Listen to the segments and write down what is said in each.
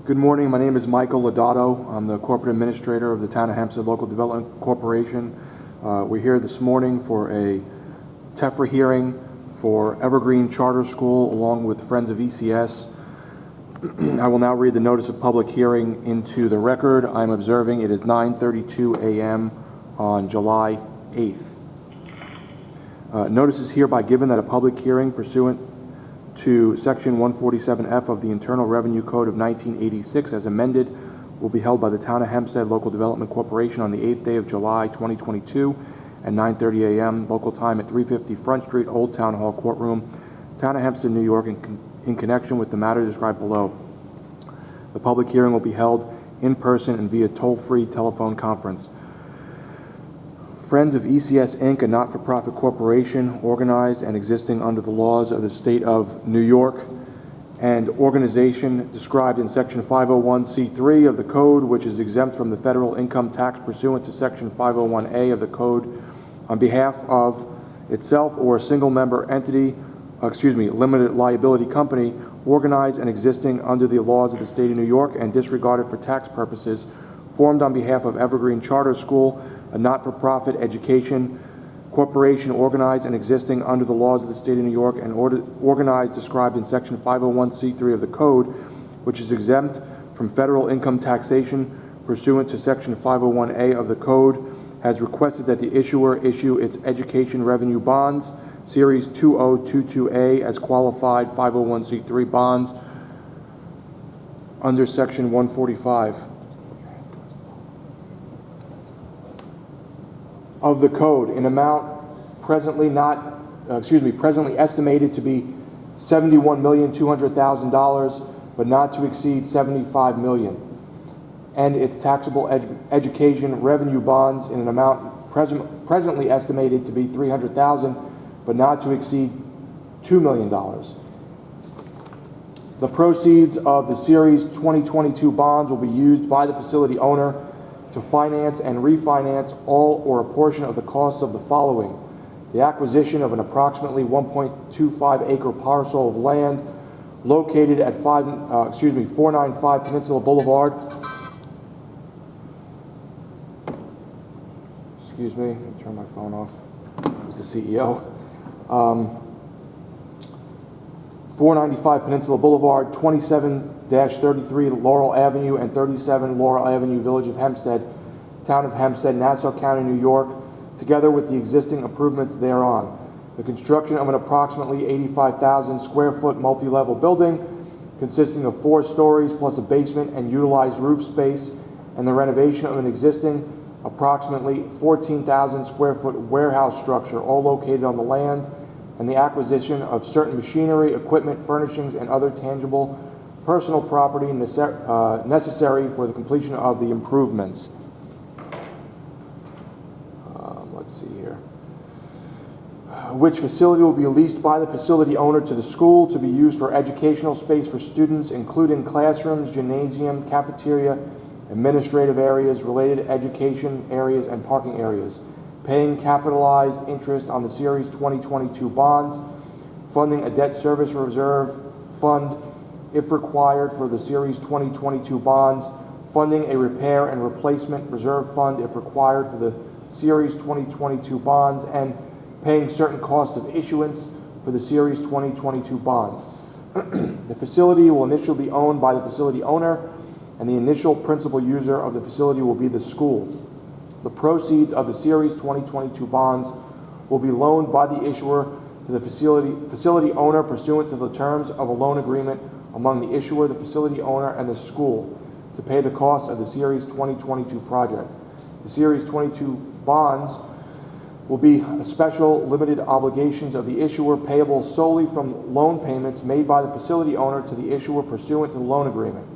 Good morning. My name is Michael Lodato. I'm the Corporate Administrator of the Town of Hempstead Local Development Corporation. We're here this morning for a TEFRA hearing for Evergreen Charter School along with Friends of ECS. I will now read the notice of public hearing into the record. I'm observing it is 9:32 a.m. on July 8th. Notice is hereby given that a public hearing pursuant to Section 147F of the Internal Revenue Code of 1986 as amended will be held by the Town of Hempstead Local Development Corporation on the 8th day of July 2022 at 9:30 a.m. local time at 350 Front Street, Old Town Hall Courtroom, Town of Hempstead, New York, in connection with the matter described below. The public hearing will be held in person and via toll-free telephone conference. Friends of ECS, Inc., a not-for-profit corporation organized and existing under the laws of the state of New York, and organization described in Section 501c3 of the Code, which is exempt from the federal income tax pursuant to Section 501a of the Code, on behalf of itself or a single-member entity, limited liability company, organized and existing under the laws of the state of New York and disregarded for tax purposes, formed on behalf of Evergreen Charter School, a not-for-profit education corporation organized and existing under the laws of the state of New York and organized described in Section 501c3 of the Code, which is exempt from federal income taxation pursuant to Section 501a of the Code, has requested that the issuer issue its education revenue bonds, Series 2022A, as qualified 501c3 bonds under Section 145 of the Code in amount presently estimated to be $71,200,000, but not to exceed $75 million, and its taxable education revenue bonds in an amount presently estimated to be $300,000, but not to exceed $2 million. The proceeds of the Series 2022 bonds will be used by the facility owner to finance and refinance all or a portion of the costs of the following: the acquisition of an approximately 1.25 acre parcel of land located at 495 Peninsula Boulevard. Excuse me, let me turn my phone off. It's the CEO. 495 Peninsula Boulevard, 27-33 Laurel Avenue and 37 Laurel Avenue, Village of Hempstead, Town of Hempstead, Nassau County, New York, together with the existing improvements thereon. The construction of an approximately 85,000 square foot multi-level building consisting of 4 stories plus a basement and utilized roof space, and the renovation of an existing approximately 14,000 square foot warehouse structure, all located on the land, and the acquisition of certain machinery, equipment, furnishings, and other tangible personal property necessary for the completion of the improvements. Let's see here. Which facility will be leased by the facility owner to the school to be used for educational space for students, including classrooms, gymnasium, cafeteria, administrative areas, related education areas, and parking areas. Paying capitalized interest on the Series 2022 bonds, funding a debt service reserve fund if required for the Series 2022 bonds, funding a repair and replacement reserve fund if required for the Series 2022 bonds, and paying certain costs of issuance for the Series 2022 bonds. The facility will initially be owned by the facility owner, and the initial principal user of the facility will be the school. The proceeds of the Series 2022 bonds will be loaned by the issuer to the facility owner pursuant to the terms of a loan agreement among the issuer, the facility owner, and the school to pay the costs of the Series 2022 project. The Series 22 bonds will be special limited obligations of the issuer payable solely from loan payments made by the facility owner to the issuer pursuant to the loan agreement.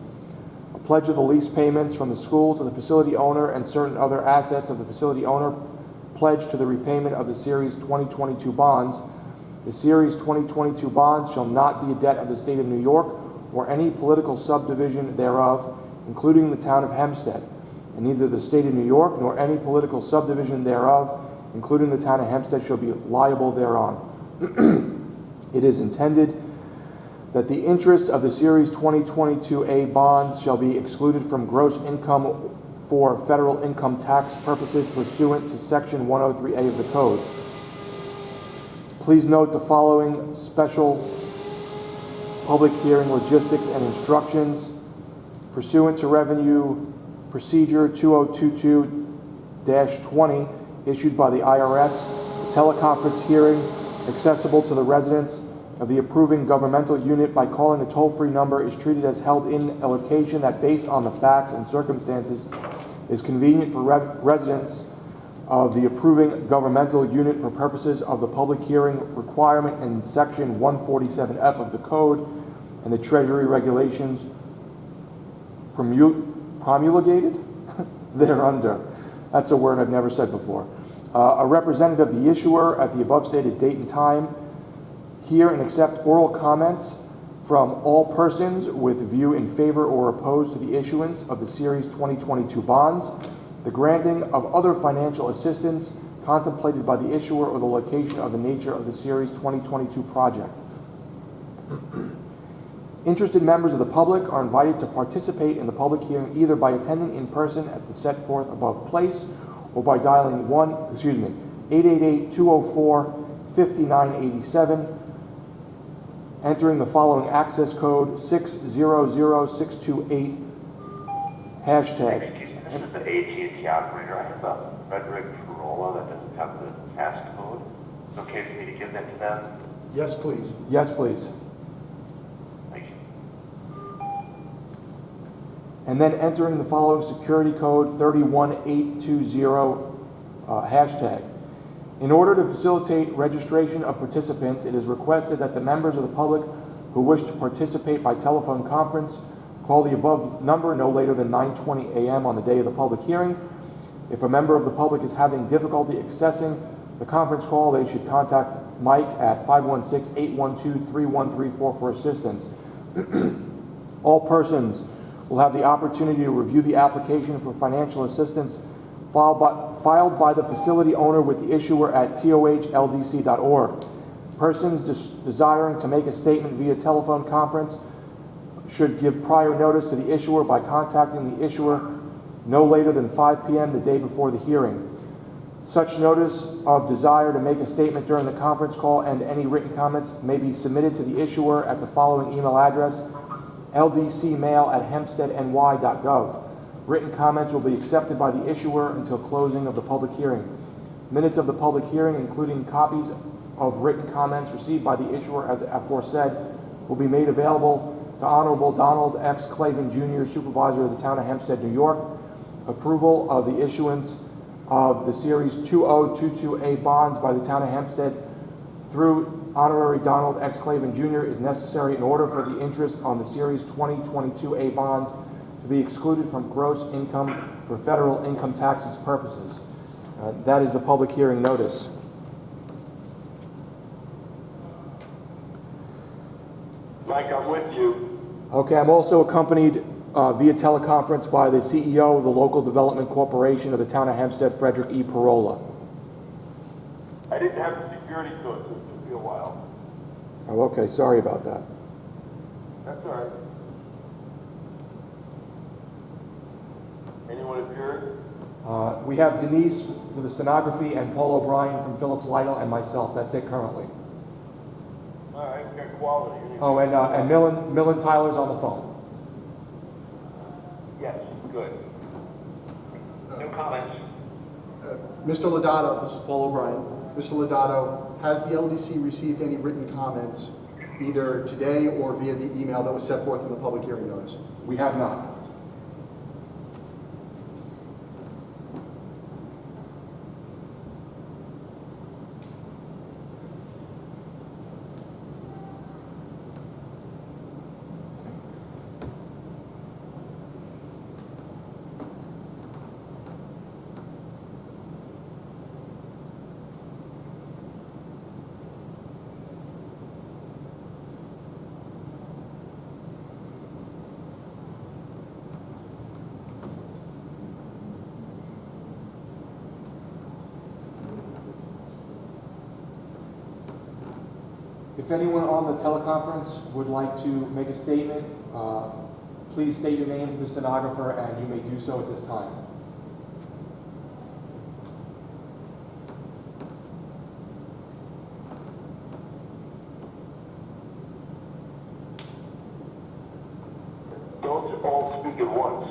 A pledge of the lease payments from the school to the facility owner and certain other assets of the facility owner pledged to the repayment of the Series 2022 bonds. The Series 2022 bonds shall not be a debt of the state of New York or any political subdivision thereof, including the town of Hempstead, and neither the state of New York nor any political subdivision thereof, including the town of Hempstead, shall be liable thereon. It is intended that the interest of the Series 2022A bonds shall be excluded from gross income for federal income tax purposes pursuant to Section 103A of the Code. Please note the following special public hearing logistics and instructions. Pursuant to Revenue Procedure 2022-20 issued by the IRS, the teleconference hearing accessible to the residents of the approving governmental unit by calling a toll-free number is treated as held in a location that, based on the facts and circumstances, is convenient for residents of the approving governmental unit for purposes of the public hearing requirement in Section 147F of the Code and the Treasury regulations promulgated thereunder. That's a word I've never said before. A representative of the issuer at the above stated date and time hear and accept oral comments from all persons with view in favor or opposed to the issuance of the Series 2022 bonds, the granting of other financial assistance contemplated by the issuer, or the location of the nature of the Series 2022 project. Interested members of the public are invited to participate in the public hearing either by attending in person at the set forth above place or by dialing 888-204-5987, entering the following access code 600628 hashtag. Excuse me, this is an AT&T operator. I have a Frederick Corolla that doesn't have the task code. It's okay for me to give that to them? Yes, please. Yes, please. Thank you. And then entering the following security code 31820 hashtag. In order to facilitate registration of participants, it is requested that the members of the public who wish to participate by telephone conference call the above number no later than 9:20 a.m. on the day of the public hearing. If a member of the public is having difficulty accessing the conference call, they should contact Mike at 516-812-3134 for assistance. All persons will have the opportunity to review the application for financial assistance filed by the facility owner with the issuer at tohldc.org. Persons desiring to make a statement via telephone conference should give prior notice to the issuer by contacting the issuer no later than 5 p.m. the day before the hearing. Such notice of desire to make a statement during the conference call and any written comments may be submitted to the issuer at the following email address: ldcmail@hempsteadny.gov. Written comments will be accepted by the issuer until closing of the public hearing. Minutes of the public hearing, including copies of written comments received by the issuer as aforesaid, will be made available to Honorable Donald X. Clavin Jr., Supervisor of the Town of Hempstead, New York. Approval of the issuance of the Series 2022A bonds by the Town of Hempstead through Honorary Donald X. Clavin Jr. is necessary in order for the interest on the Series 2022A bonds to be excluded from gross income for federal income taxes purposes. That is the public hearing notice. Mike, I'm with you. Okay, I'm also accompanied via teleconference by the CEO of the Local Development Corporation of the Town of Hempstead, Frederick E. Parola. I didn't have the security code, so it took me a while. Oh, okay, sorry about that. That's all right. Anyone appear? We have Denise for the stenography and Paul O'Brien from Phillips Lytle and myself. That's it currently. All right, we've got quality. Oh, and Millen Tyler's on the phone. Yes, good. No comments. Mr. Lodato, this is Paul O'Brien. Mr. Lodato, has the LDC received any written comments either today or via the email that was set forth in the public hearing notice? We have not. If anyone on the teleconference would like to make a statement, please state your name to the stenographer, and you may do so at this time. Don't all speak at once.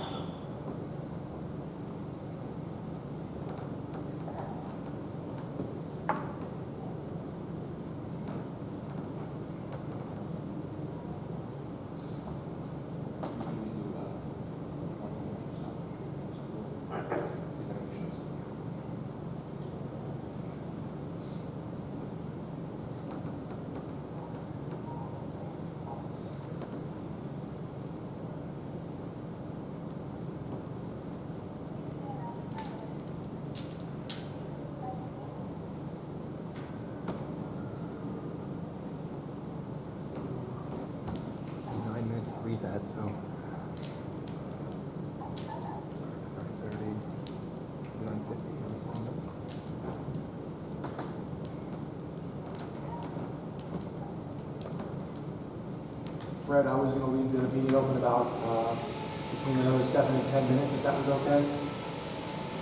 Read that, so 30, 950. Fred, I was going to leave the meeting open about between another 7 and 10 minutes, if that was okay.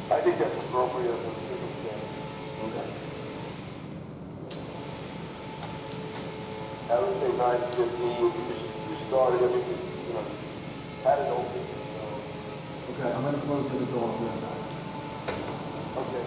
I think that's appropriate for the circumstance. Okay. I would say 9:15. We started everything, had it open. Okay, I'm going to close the door. I'll be right back. Okay.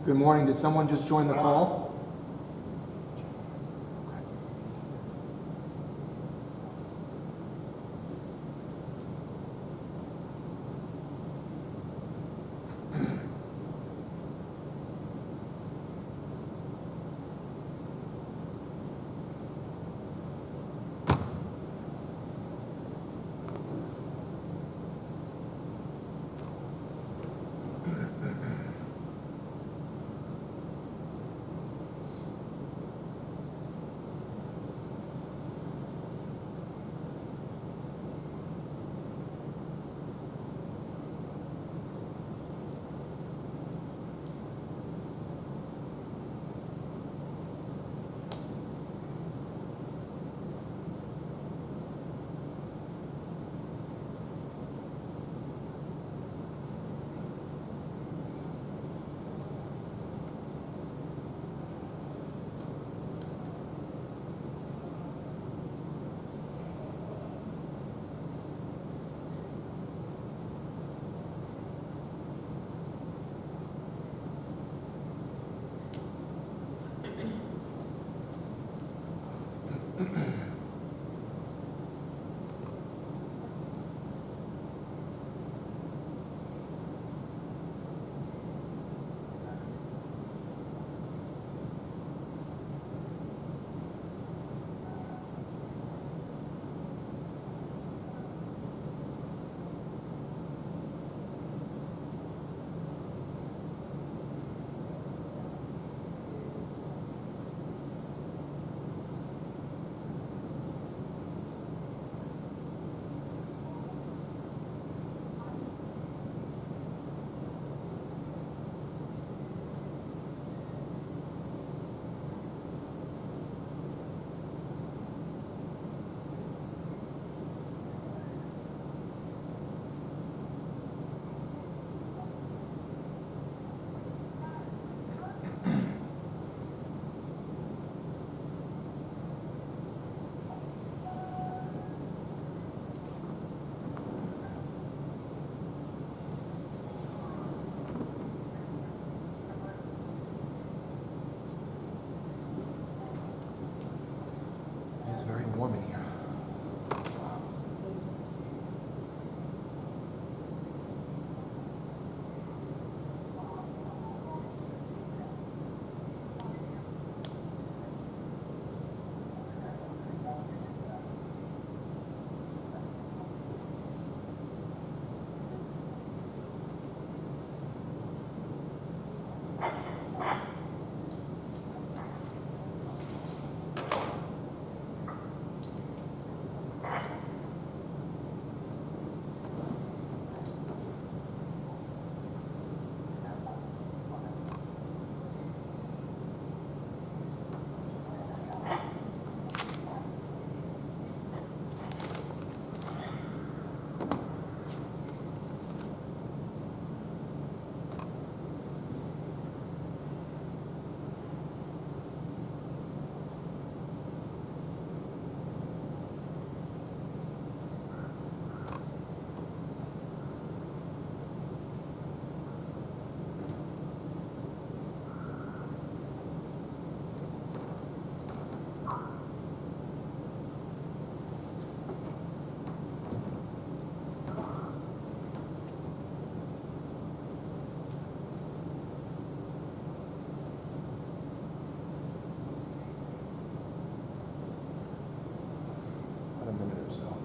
Good morning. Did someone just join the call? so.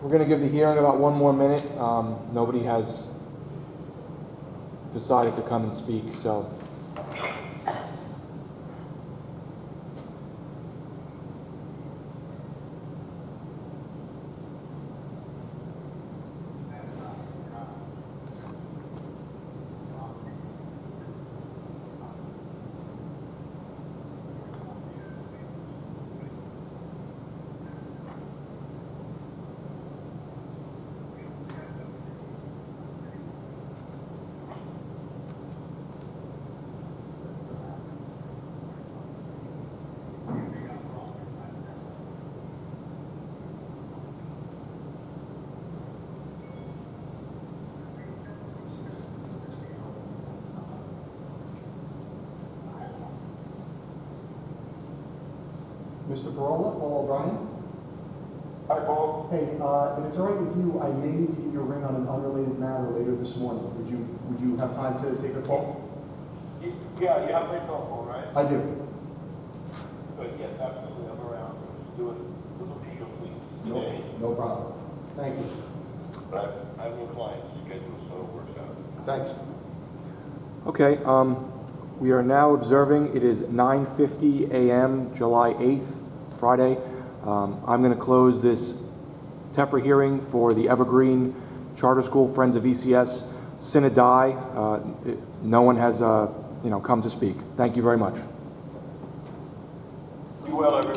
We're going to give the hearing about 1 more minute. Nobody has decided to come and speak, so. Mr. Parola, Paul O'Brien? Hi, Paul. Hey, if it's all right with you, I may need to get your ring on an unrelated matter later this morning. Would you have time to take a call? Yeah, you have my cell phone, right? I do. Good, yes, absolutely, I'm around. Just do it a little peacefully today. No problem. Thank you. But I have no clients scheduled, so it works out. Thanks. Okay, we are now observing, it is 9:50 a.m., July 8th, Friday. I'm going to close this TEFRA hearing for the Evergreen Charter School Friends of ECS Sine Die. No one has come to speak. Thank you very much. Be well, everyone.